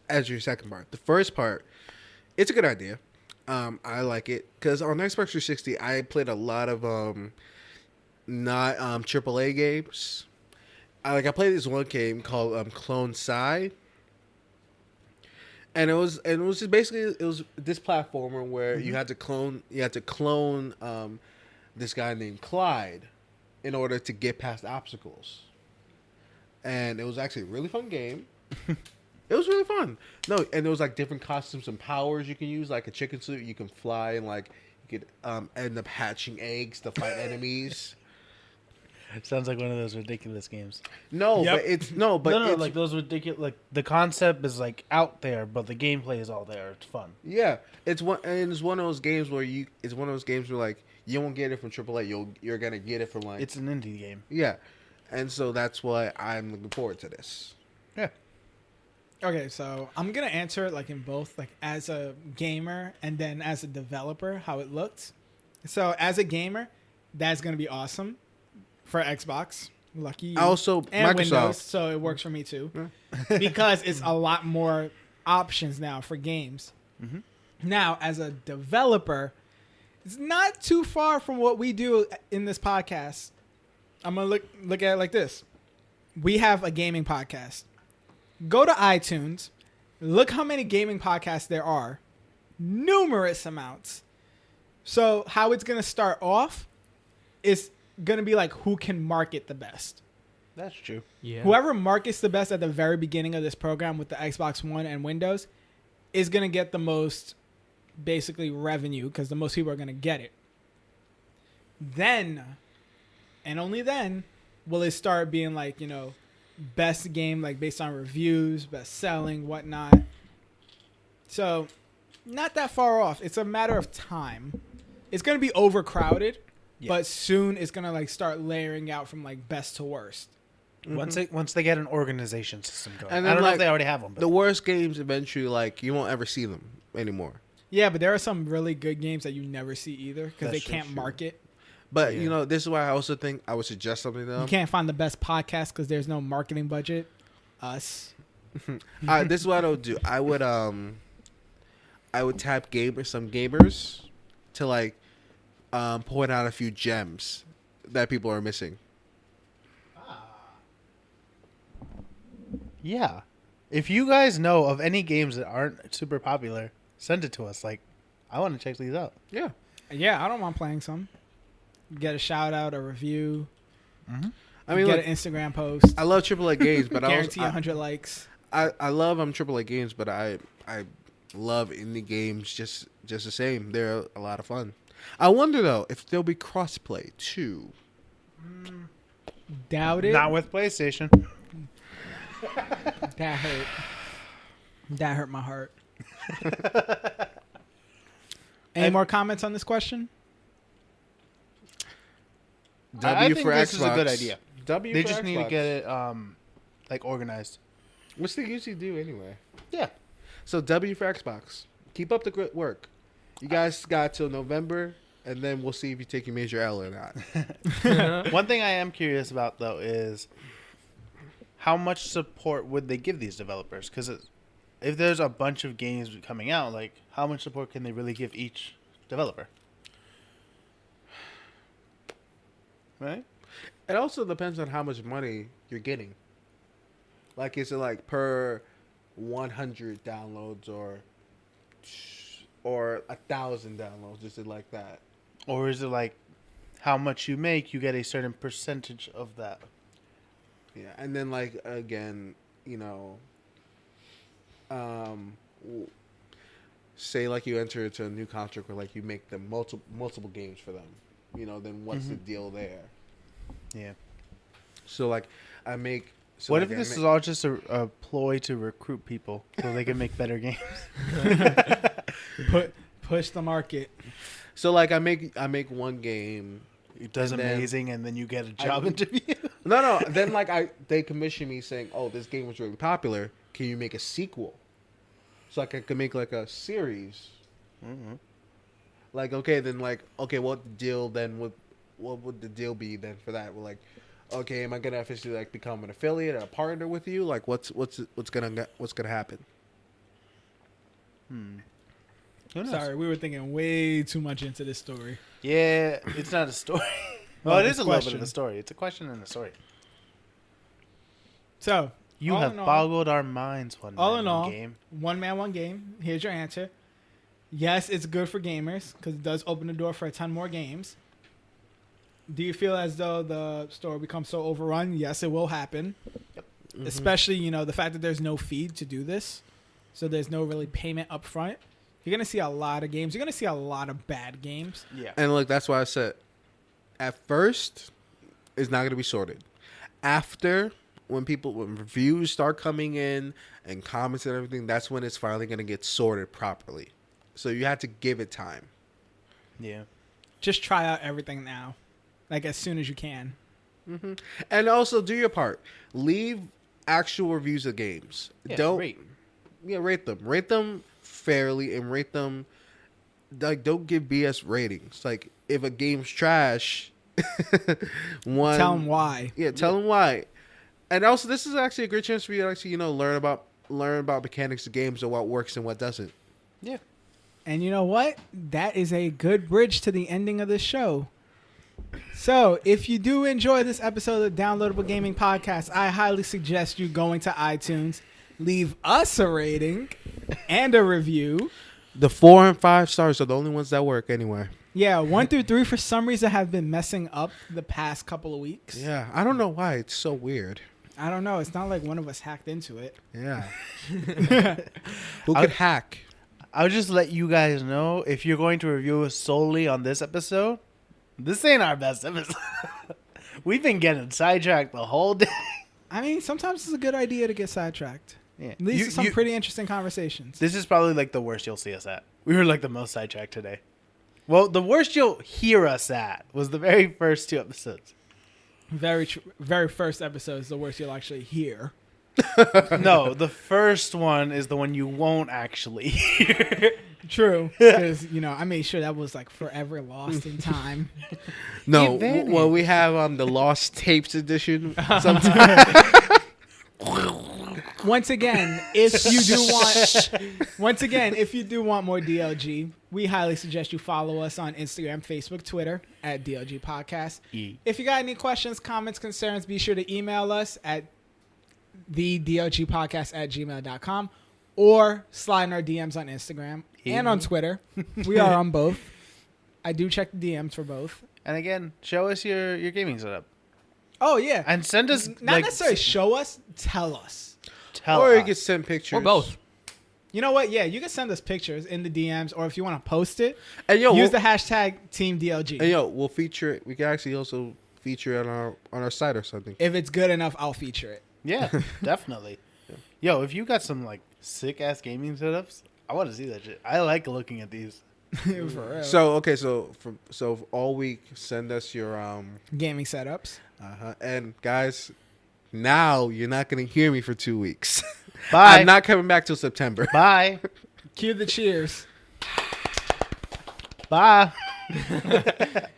as your second part. The first part, it's a good idea. I like it because on Xbox 360, I played a lot of not AAA games. I played this one game called Clone Side, and it was just basically this platformer where you had to clone this guy named Clyde in order to get past obstacles, and it was actually a really fun game. It was really fun. No, and there was different costumes and powers you can use, like a chicken suit. You can fly and you could end up hatching eggs to fight enemies. It sounds like one of those ridiculous games. No, Yep. but it's no, but no, it's, like those ridiculous. Like the concept is out there, but the gameplay is all there. It's fun. yeah, it's one of those games where you won't get it from AAA. You're gonna get it from It's an indie game. yeah, and so that's why I'm looking forward to this. Yeah. Okay, so I'm gonna answer it in both, as a gamer and then as a developer, how it looked. So as a gamer, that's gonna be awesome for Xbox. Lucky you. Also, And Microsoft. Windows, so it works for me too, because it's a lot more options now for games. Mhm. Now, as a developer, it's not too far from what we do in this podcast. I'm gonna look at it like this: we have a gaming podcast. Go to iTunes, look how many gaming podcasts there are, numerous amounts. So how it's gonna start off is gonna be who can market the best. That's true. Yeah. Whoever markets the best at the very beginning of this program with the Xbox One and Windows is going to get the most, basically, revenue because the most people are going to get it. Then, and only then, will it start being best game, based on reviews, best selling, whatnot. So, not that far off. It's a matter of time. It's going to be overcrowded, but soon it's going to start layering out from best to worst. Once they get an organization system going. And I then, don't know if they already have one. But The worst games eventually, you won't ever see them anymore. Yeah, but there are some really good games that you never see either because they That's can't true. market. But Yeah. this is why I also think I would suggest something to You them. can't find the best podcast because there's no marketing budget. Us. This is what I would do. I would tap some gamers to point out a few gems that people are missing. yeah, if you guys know of any games that aren't super popular, send it to us. I want to check these out. Yeah. Yeah, I don't mind playing some. Get a shout out, a review. I mean, get look, an Instagram post. I love AAA games, but Guarantee I 100 likes. love AAA games, but I love indie games just the same. They're a lot of fun. I wonder though if there'll be crossplay too. Doubt it. Not with PlayStation. That hurt. That hurt my heart. Any more comments on this question? I W think for this is a good Xbox. idea. W They for just need to Xbox. get it like organized. Which they usually do anyway. Yeah. So W for Xbox. Keep up the good work. You guys got till November, and then we'll see if you take your major L or not. One thing I am curious about though is how much support would they give these developers? Because if there's a bunch of games coming out, like how much support can they really give each developer? Right? It also depends on how much money you're getting. Like, is it like per 100 downloads or 1,000 downloads? Is it like that? Or is it like how much you make, you get a certain percentage of that? Yeah, and then like again, you know, say like you enter into a new contract where like you make them multiple games for them, you know, then what's the deal there? Yeah. So like I make. So What like, if this is all just a ploy to recruit people so they can make better games? Push the market. So like I make one game. It does And then amazing, and then you get a job interview. No. Then like they commission me saying, "Oh, this game was really popular. Can you make a sequel?" So like I could make like a series. Mm-hmm. Like okay, then like okay, what the deal then? What would the deal be then for that? We're like, okay, am I gonna officially like become an affiliate or a partner with you? Like what's gonna happen? Who knows? Sorry, we were thinking way too much into this story. Yeah, it's not a story. Well, Well, it it's is a a little bit question. of a story. It's a question and a story. So, You all have in all- boggled our minds one all night, in one all, game. one man, one game. Here's your answer. Yes, it's good for gamers because it does open the door for a ton more games. Do you feel as though the store becomes so overrun? Yes, it will happen. Mm-hmm. Especially, you know, the fact that there's no feed to do this. So there's no really payment up front. You're going to see a lot of games. You're going to see a lot of bad games. Yeah. And look, that's why I said, at first, it's not gonna be sorted. After, when reviews start coming in and comments and everything, that's when it's finally gonna get sorted properly. So you have to give it time. Yeah. Just try out everything now. Like as soon as you can. And also do your part. Leave actual reviews of games. Yeah, Don't rate. rate them. Rate them fairly and rate them like don't give BS ratings. Like if a game's trash, Tell them why. Yeah, tell them why. And also, this is actually a great chance for you to actually, learn about mechanics of games and what works and what doesn't. Yeah. And you know what? That is a good bridge to the ending of the show. So, if you do enjoy this episode of the Downloadable Gaming Podcast, I highly suggest you going to iTunes, leave us a rating and a review. The 4 and 5 stars are the only ones that work anyway. Yeah, 1 through 3 for some reason have been messing up the past couple of weeks. Yeah, I don't know why. It's so weird. I don't know. It's not like one of us hacked into it. Yeah. Who could hack? I'll just let you guys know, if you're going to review us solely on this episode, this ain't our best episode. We've been getting sidetracked the whole day. I mean, sometimes it's a good idea to get sidetracked. Yeah. Leads to some pretty interesting conversations. This is probably like the worst you'll see us at. We were like the most sidetracked today. Well, the worst you'll hear us at was the very first 2 episodes. Very first episode is the worst you'll actually hear. No, the first one is the one you won't actually hear. True, because I made sure that was like forever lost in time. No, It vanished. well, we have the Lost Tapes edition. Sometimes. Once again, if you do want more DLG, we highly suggest you follow us on Instagram, Facebook, Twitter at DLG Podcast. If you got any questions, comments, concerns, be sure to email us at thedlgpodcast@gmail.com or slide in our DMs on Instagram and on Twitter. We are on both. I do check the DMs for both. And again, show us your gaming setup. Oh, yeah. And send us Not necessarily show us, tell us. tell Or you us. can send pictures. Or both. You know what? Yeah, you can send us pictures in the DMs, or if you want to post it, And use the hashtag TeamDLG. And we'll feature it. We can actually also feature it on our site or something. If it's good enough, I'll feature it. Yeah, definitely. Yo, if you got some like sick ass gaming setups, I want to see that shit. I like looking at these. For real. So all week, send us your Gaming setups. and guys, now you're not gonna hear me for 2 weeks. Bye. I'm not coming back till September. Bye. Cue the cheers. Bye.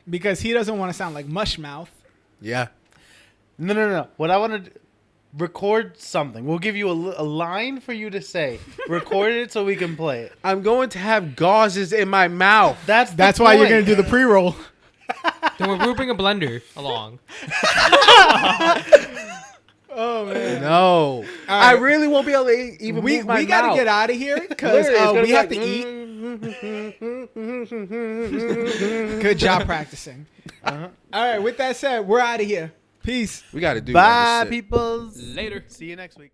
Because he doesn't want to sound like Mushmouth. Yeah. No. What I want to record something. We'll give you a line for you to say. Record it so we can play it. I'm going to have gauzes in my mouth. That's why you're gonna do the pre-roll. Then we'll bring a blender along. Oh man. No. right. I really won't be able to even We move my gotta mouth. get out of here because Literally, it's gonna we be have like, to eat. Good job practicing. All right. With that said, we're out of here. Peace. We got to do Bye, other shit. peoples. Later. See you next week.